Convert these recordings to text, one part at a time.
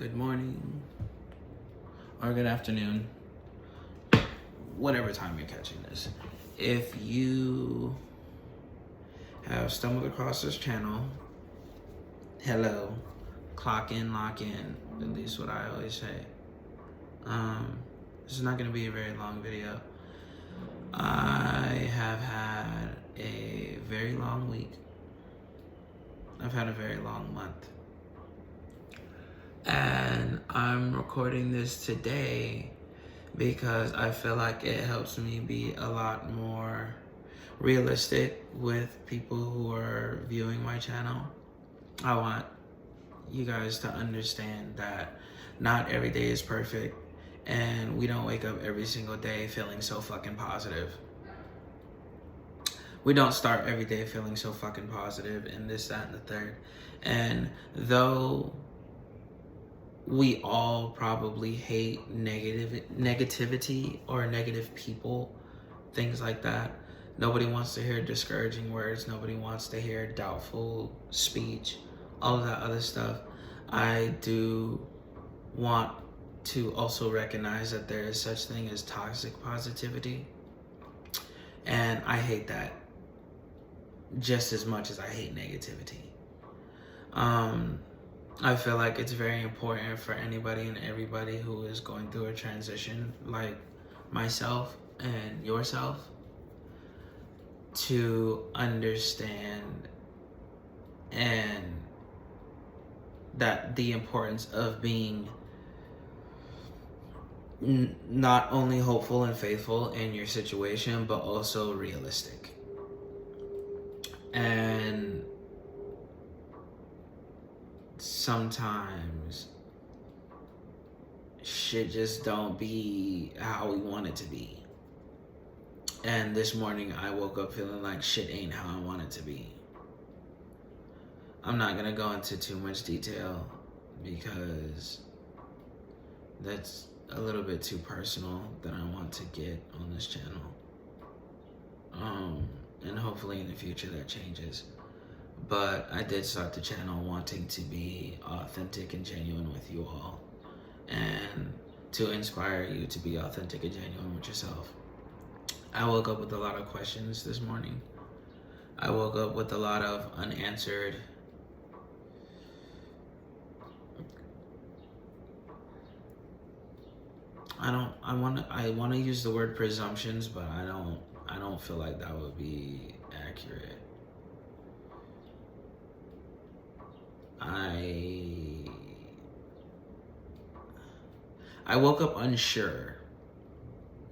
good morning, or good afternoon, whatever time you're catching this. If you have stumbled across this channel, hello, clock in, lock in, at least what I always say. This is not going to be a very long video. I have had a very long week. I've had a very long month. And I'm recording this today because I feel like it helps me be a lot more realistic with people who are viewing my channel. I want you guys to understand that not every day is perfect, and we don't wake up every single day feeling so fucking positive. We don't start every day feeling so fucking positive and this, that, and the third. And though we all probably hate negativity or negative people, things like that. Nobody wants to hear discouraging words. Nobody wants to hear doubtful speech, all of that other stuff. I do want to also recognize that there is such thing as toxic positivity. And I hate that just as much as I hate negativity. I feel like it's very important for anybody and everybody who is going through a transition like myself and yourself to understand and that the importance of being not only hopeful and faithful in your situation, but also realistic. And sometimes shit just don't be how we want it to be. And this morning I woke up feeling like shit ain't how I want it to be. I'm not gonna go into too much detail because that's a little bit too personal that I want to get on this channel. And hopefully in the future that changes. But I did start the channel wanting to be authentic and genuine with you all, and to inspire you to be authentic and genuine with yourself. I woke up with a lot of questions this morning. I woke up with a lot of unanswered I want to use the word presumptions, but I don't feel like that would be accurate. I woke up unsure.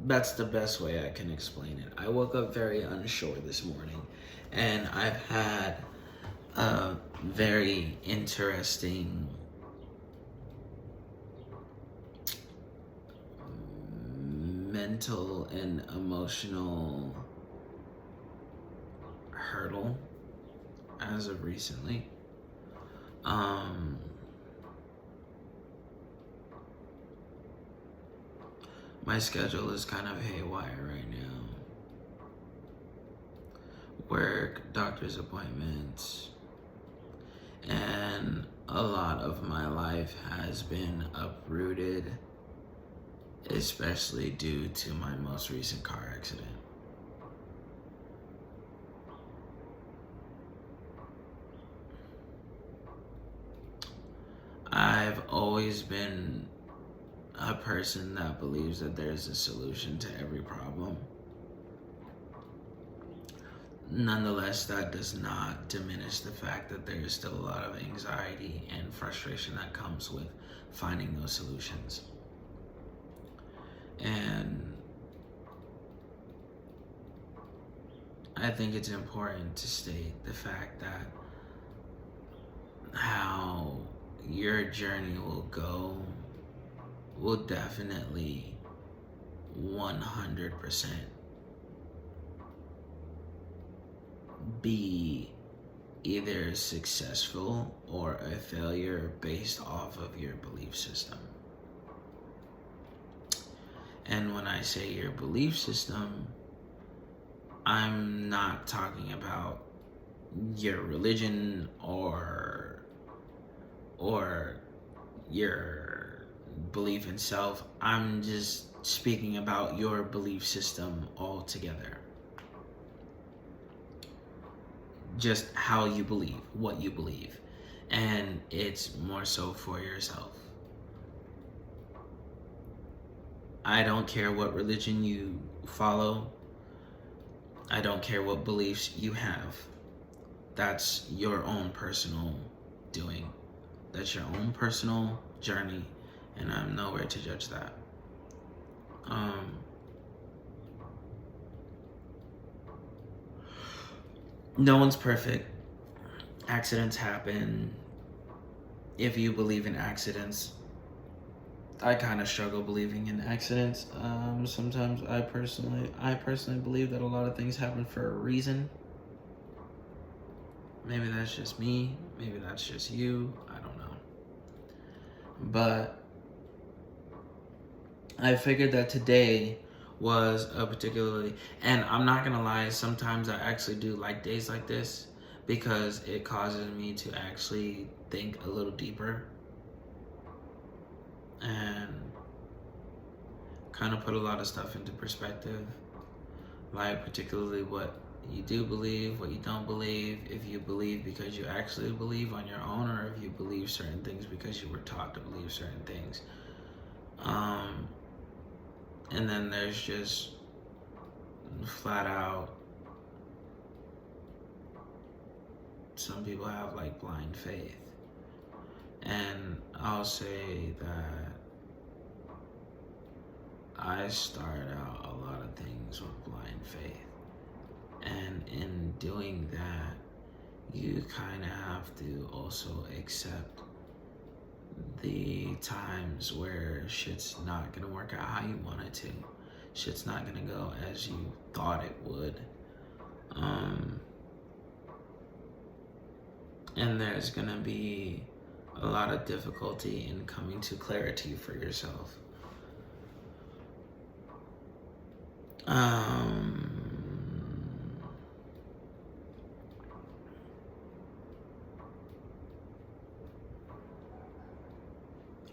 That's the best way I can explain it. I woke up very unsure this morning, and I've had a very interesting mental and emotional hurdle as of recently. My schedule is kind of haywire right now. Work, doctor's appointments, and a lot of my life has been uprooted, especially due to my most recent car accident. I've always been a person that believes that there's a solution to every problem. Nonetheless, that does not diminish the fact that there is still a lot of anxiety and frustration that comes with finding those solutions. And I think it's important to state the fact that how your journey will go will definitely 100% be either successful or a failure based off of your belief system. And when I say your belief system, I'm not talking about your religion or your belief in self. I'm just speaking about your belief system altogether. Just how you believe, what you believe. And it's more so for yourself. I don't care what religion you follow. I don't care what beliefs you have. That's your own personal doing. That's your own personal journey, and I'm nowhere to judge that. No one's perfect. Accidents happen. If you believe in accidents, I kind of struggle believing in accidents. Sometimes I personally believe that a lot of things happen for a reason. Maybe that's just me. Maybe that's just you. I don't know. But I figured that today was a particularly, and I'm not gonna lie, sometimes I actually do like days like this because it causes me to actually think a little deeper and kind of put a lot of stuff into perspective, like particularly what you do believe, what you don't believe, if you believe because you actually believe on your own, or if you believe certain things because you were taught to believe certain things. And then there's just flat out, some people have like blind faith. And I'll say that I started out a lot of things with blind faith. And in doing that, you kind of have to also accept the times where shit's not gonna work out how you want it to. Shit's not gonna go as you thought it would. And there's gonna be a lot of difficulty in coming to clarity for yourself.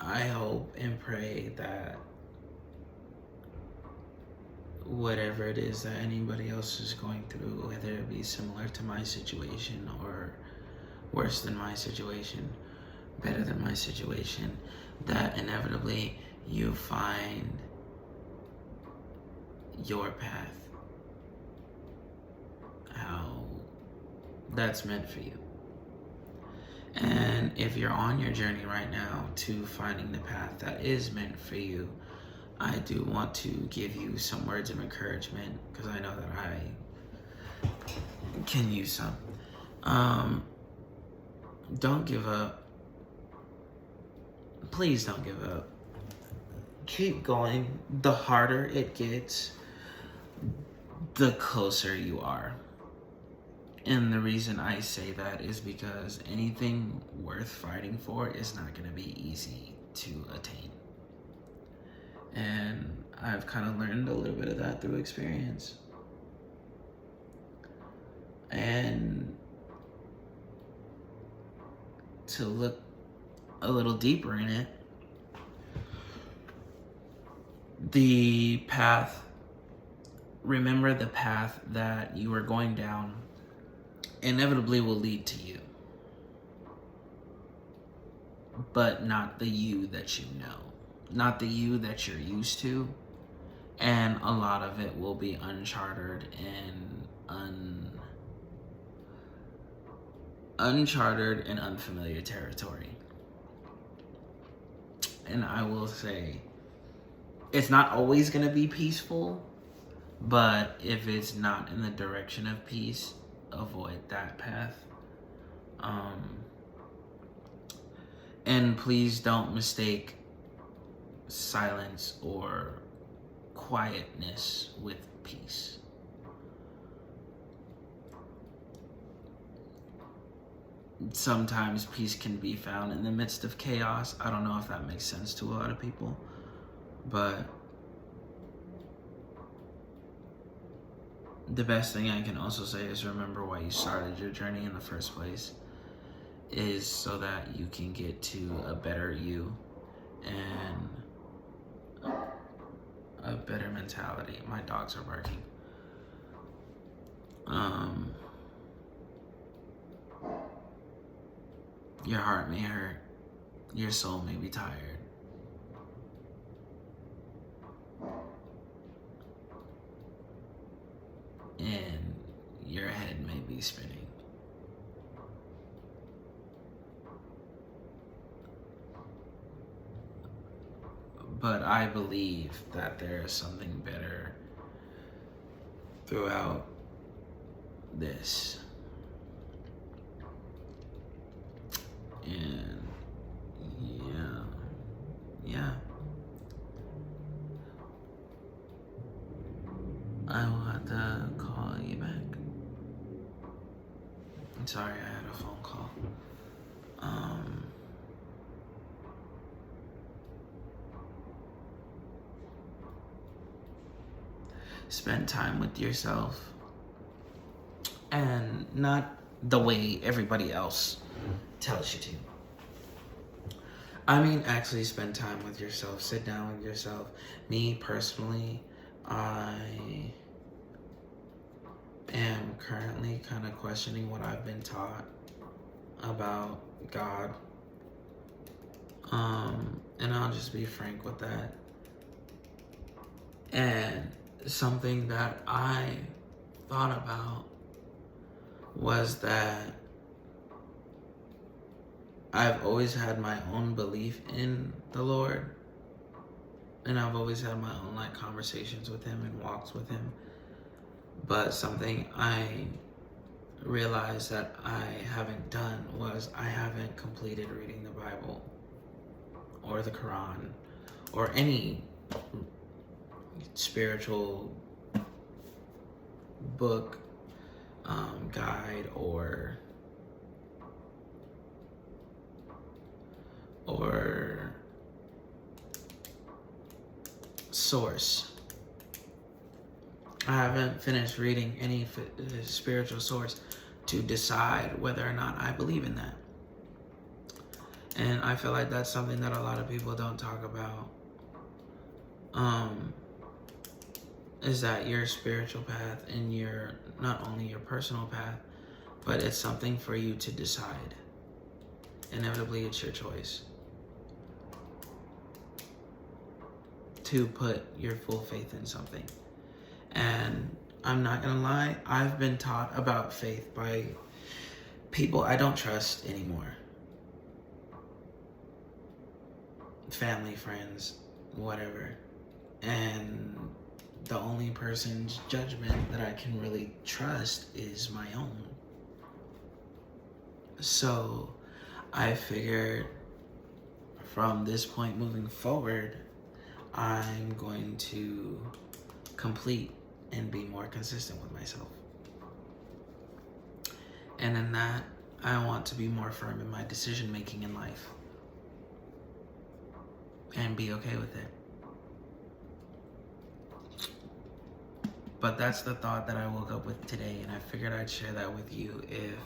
I hope and pray that whatever it is that anybody else is going through, whether it be similar to my situation or worse than my situation, better than my situation, that inevitably you find your path, how that's meant for you. And if you're on your journey right now to finding the path that is meant for you, I do want to give you some words of encouragement, because I know that I can use some. Don't give up. Please don't give up. Keep going. The harder it gets, the closer you are. And the reason I say that is because anything worth fighting for is not going to be easy to attain. And I've kind of learned a little bit of that through experience. And to look a little deeper in it, the path, remember the path that you are going down inevitably will lead to you, but not the you that you know, not the you that you're used to, and a lot of it will be uncharted and unfamiliar territory. And I will say, it's not always going to be peaceful, but if it's not in the direction of peace, avoid that path. And please don't mistake silence or quietness with peace. Sometimes peace can be found in the midst of chaos. I don't know if that makes sense to a lot of people, but the best thing I can also say is remember why you started your journey in the first place, is so that you can get to a better you, and a better mentality. My dogs are barking. Your heart may hurt. Your soul may be tired. And your head may be spinning. But I believe that there is something better throughout this. And yeah. I will have to call you back. I'm sorry, I had a phone call. Spend time with yourself, and not the way everybody else tells you to. I mean, actually spend time with yourself. Sit down with yourself. Me personally, I am currently kind of questioning what I've been taught about God. And I'll just be frank with that. And something that I thought about was that I've always had my own belief in the Lord, and I've always had my own conversations with him and walks with him. But something I realized that I haven't done was I haven't completed reading the Bible or the Quran or any spiritual book, guide, or source. I haven't finished reading any spiritual source to decide whether or not I believe in that. And I feel like that's something that a lot of people don't talk about. Is that your spiritual path and your, not only your personal path, but it's something for you to decide. Inevitably, it's your choice to put your full faith in something. And I'm not gonna lie, I've been taught about faith by people I don't trust anymore. Family, friends, whatever. And the only person's judgment that I can really trust is my own. So I figured from this point moving forward, I'm going to complete and be more consistent with myself. And in that, I want to be more firm in my decision making in life and be okay with it. But that's the thought that I woke up with today, and I figured I'd share that with you if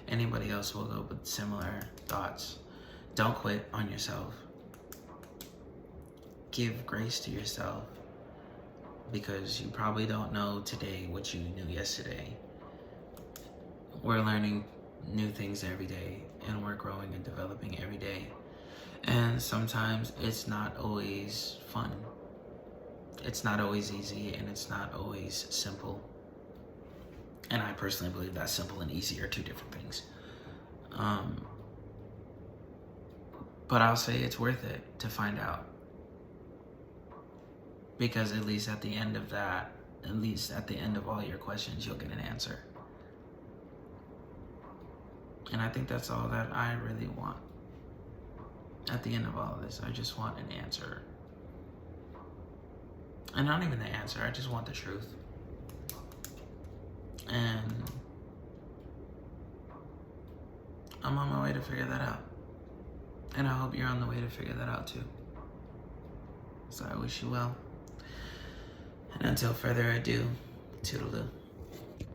anybody else woke up with similar thoughts. Don't quit on yourself. Give grace to yourself, because you probably don't know today what you knew yesterday. We're learning new things every day, and we're growing and developing every day. And sometimes it's not always fun. It's not always easy, and it's not always simple. And I personally believe that simple and easy are two different things. But I'll say it's worth it to find out. Because at least at the end of that, at least at the end of all your questions, you'll get an answer. And I think that's all that I really want. At the end of all of this, I just want an answer. And not even the answer, I just want the truth. And I'm on my way to figure that out. And I hope you're on the way to figure that out too. So I wish you well. And until further ado, toodaloo.